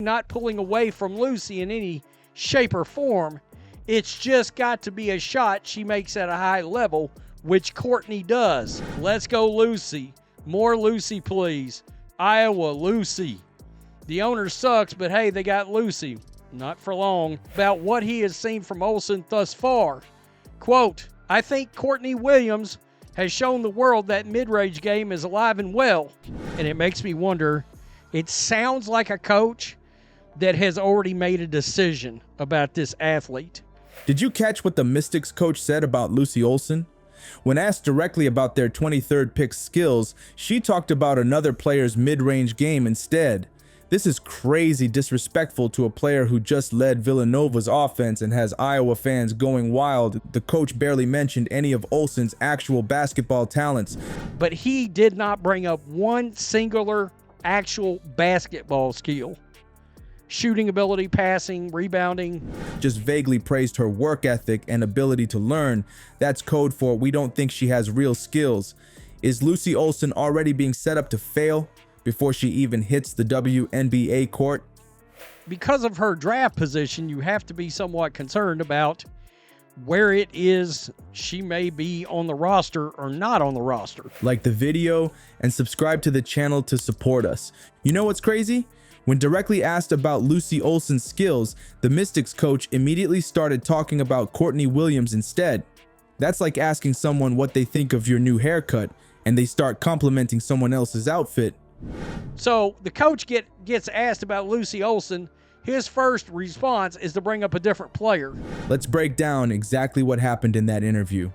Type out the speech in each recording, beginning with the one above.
Not pulling away from Lucy in any shape or form. It's just got to be a shot she makes at a high level, which Courtney does. Let's go Lucy. More Lucy, please. Iowa, Lucy. The owner sucks, but hey, they got Lucy. Not for long. About what he has seen from Olsen thus far. Quote, I think Courtney Williams has shown the world that mid-range game is alive and well. And it makes me wonder, it sounds like a coach that has already made a decision about this athlete. Did you catch what the Mystics coach said about Lucy Olsen? When asked directly about their 23rd pick skills, she talked about another player's mid-range game instead. This is crazy disrespectful to a player who just led Villanova's offense and has Iowa fans going wild. The coach barely mentioned any of Olsen's actual basketball talents. But he did not bring up one singular actual basketball skill. Shooting ability, passing, rebounding. Just vaguely praised her work ethic and ability to learn. That's code for we don't think she has real skills. Is Lucy Olsen already being set up to fail before she even hits the WNBA court? Because of her draft position, you have to be somewhat concerned about where it is she may be on the roster or not on the roster. Like the video and subscribe to the channel to support us. You know what's crazy? When directly asked about Lucy Olsen's skills, the Mystics coach immediately started talking about Courtney Williams instead. That's like asking someone what they think of your new haircut, and they start complimenting someone else's outfit. So the coach gets asked about Lucy Olsen. His first response is to bring up a different player. Let's break down exactly what happened in that interview.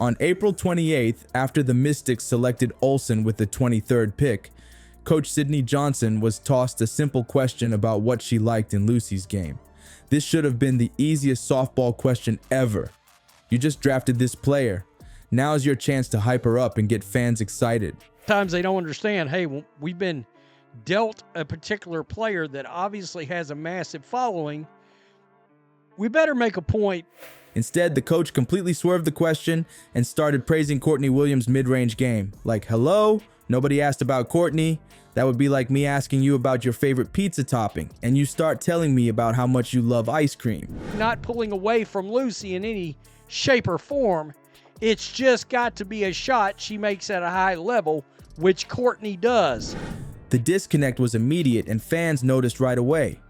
On April 28th, after the Mystics selected Olsen with the 23rd pick, Coach Sydney Johnson was tossed a simple question about what she liked in Lucy's game. This should have been the easiest softball question ever. You just drafted this player. Now's your chance to hype her up and get fans excited. Sometimes they don't understand, hey, we've been dealt a particular player that obviously has a massive following. We better make a point. Instead, the coach completely swerved the question and started praising Courtney Williams' mid-range game. Like, hello? Nobody asked about Courtney. That would be like me asking you about your favorite pizza topping, and you start telling me about how much you love ice cream. Not pulling away from Lucy in any shape or form. It's just got to be a shot she makes at a high level, which Courtney does. The disconnect was immediate, and fans noticed right away.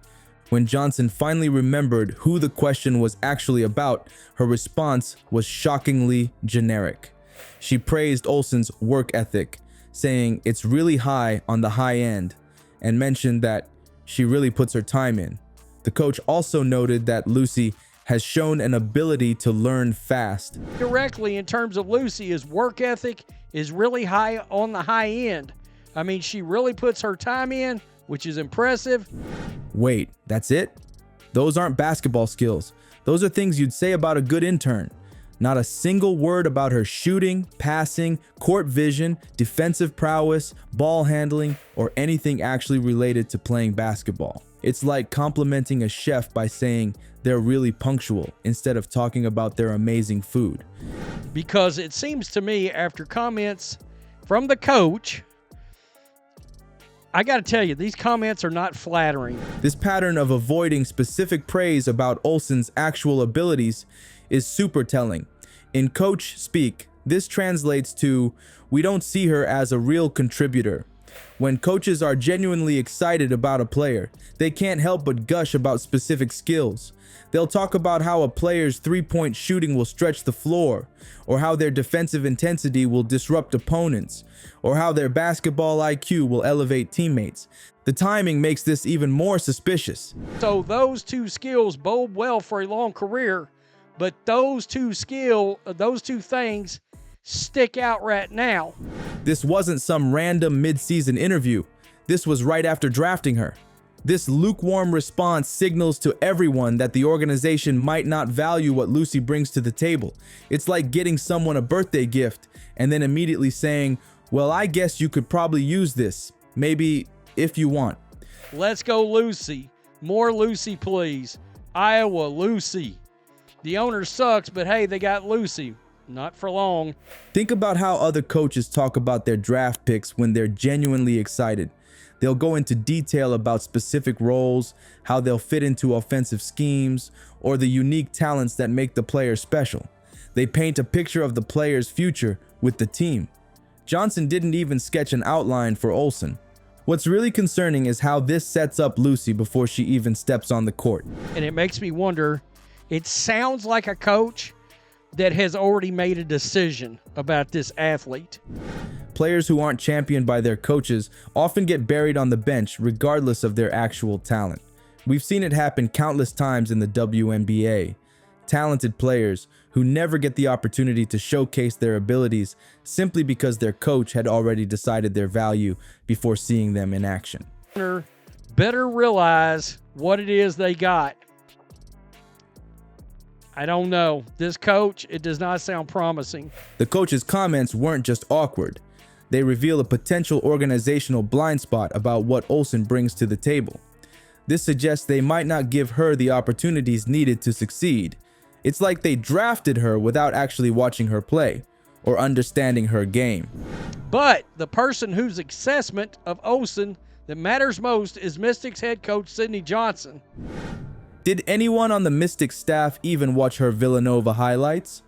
When Johnson finally remembered who the question was actually about, her response was shockingly generic. She praised Olsen's work ethic, saying it's really high on the high end, and mentioned that she really puts her time in. The coach also noted that Lucy has shown an ability to learn fast. Directly in terms of Lucy, his work ethic is really high on the high end. I mean, she really puts her time in, which is impressive. Wait, that's it? Those aren't basketball skills. Those are things you'd say about a good intern. Not a single word about her shooting, passing, court vision, defensive prowess, ball handling, or anything actually related to playing basketball. It's like complimenting a chef by saying they're really punctual instead of talking about their amazing food. Because it seems to me, after comments from the coach, I got to tell you, these comments are not flattering. This pattern of avoiding specific praise about Olsen's actual abilities is super telling. In coach speak, this translates to, we don't see her as a real contributor. When coaches are genuinely excited about a player, they can't help but gush about specific skills. They'll talk about how a player's three-point shooting will stretch the floor, or how their defensive intensity will disrupt opponents, or how their basketball IQ will elevate teammates. The timing makes this even more suspicious. So those two skills bode well for a long career, but those two things stick out right now. This wasn't some random mid-season interview. This was right after drafting her. This lukewarm response signals to everyone that the organization might not value what Lucy brings to the table. It's like getting someone a birthday gift and then immediately saying, well, I guess you could probably use this. Maybe if you want. Let's go Lucy. More Lucy, please. Iowa, Lucy. The owner sucks, but hey, they got Lucy. Not for long. Think about how other coaches talk about their draft picks when they're genuinely excited. They'll go into detail about specific roles, how they'll fit into offensive schemes, or the unique talents that make the player special. They paint a picture of the player's future with the team. Johnson didn't even sketch an outline for Olsen. What's really concerning is how this sets up Lucy before she even steps on the court. And it makes me wonder, it sounds like a coach that has already made a decision about this athlete. Players who aren't championed by their coaches often get buried on the bench regardless of their actual talent. We've seen it happen countless times in the WNBA. Talented players who never get the opportunity to showcase their abilities simply because their coach had already decided their value before seeing them in action. Better realize what it is they got. I don't know. This coach, it does not sound promising. The coach's comments weren't just awkward. They reveal a potential organizational blind spot about what Olsen brings to the table. This suggests they might not give her the opportunities needed to succeed. It's like they drafted her without actually watching her play or understanding her game. But the person whose assessment of Olsen that matters most is Mystics head coach Sydney Johnson. Did anyone on the Mystics staff even watch her Villanova highlights?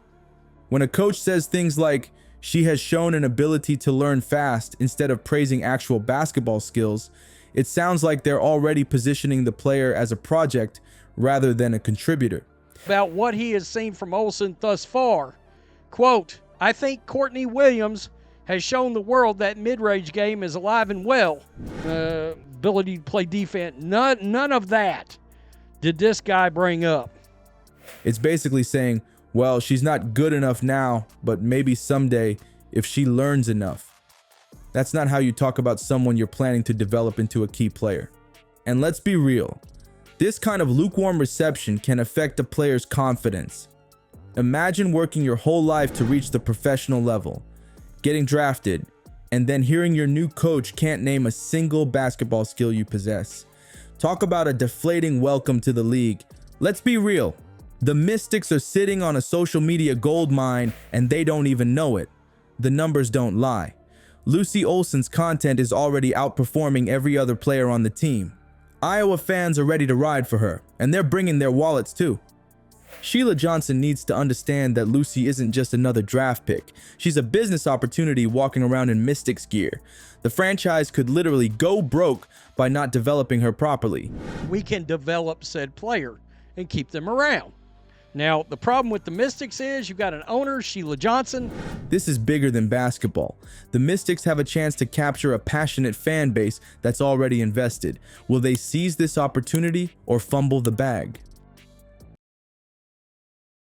When a coach says things like, "She has shown an ability to learn fast," instead of praising actual basketball skills, it sounds like they're already positioning the player as a project rather than a contributor. About what he has seen from Olsen thus far. Quote, "I think Courtney Williams has shown the world that mid-range game is alive and well. Ability to play defense, none of that did this guy bring up." It's basically saying, well, she's not good enough now, but maybe someday if she learns enough. That's not how you talk about someone you're planning to develop into a key player. And let's be real, this kind of lukewarm reception can affect a player's confidence. Imagine working your whole life to reach the professional level, getting drafted, and then hearing your new coach can't name a single basketball skill you possess. Talk about a deflating welcome to the league. Let's be real. The Mystics are sitting on a social media gold mine and they don't even know it. The numbers don't lie. Lucy Olsen's content is already outperforming every other player on the team. Iowa fans are ready to ride for her, and they're bringing their wallets too. Sheila Johnson needs to understand that Lucy isn't just another draft pick. She's a business opportunity walking around in Mystics gear. The franchise could literally go broke by not developing her properly. We can develop said player and keep them around. Now, the problem with the Mystics is you've got an owner, Sheila Johnson. This is bigger than basketball. The Mystics have a chance to capture a passionate fan base that's already invested. Will they seize this opportunity or fumble the bag?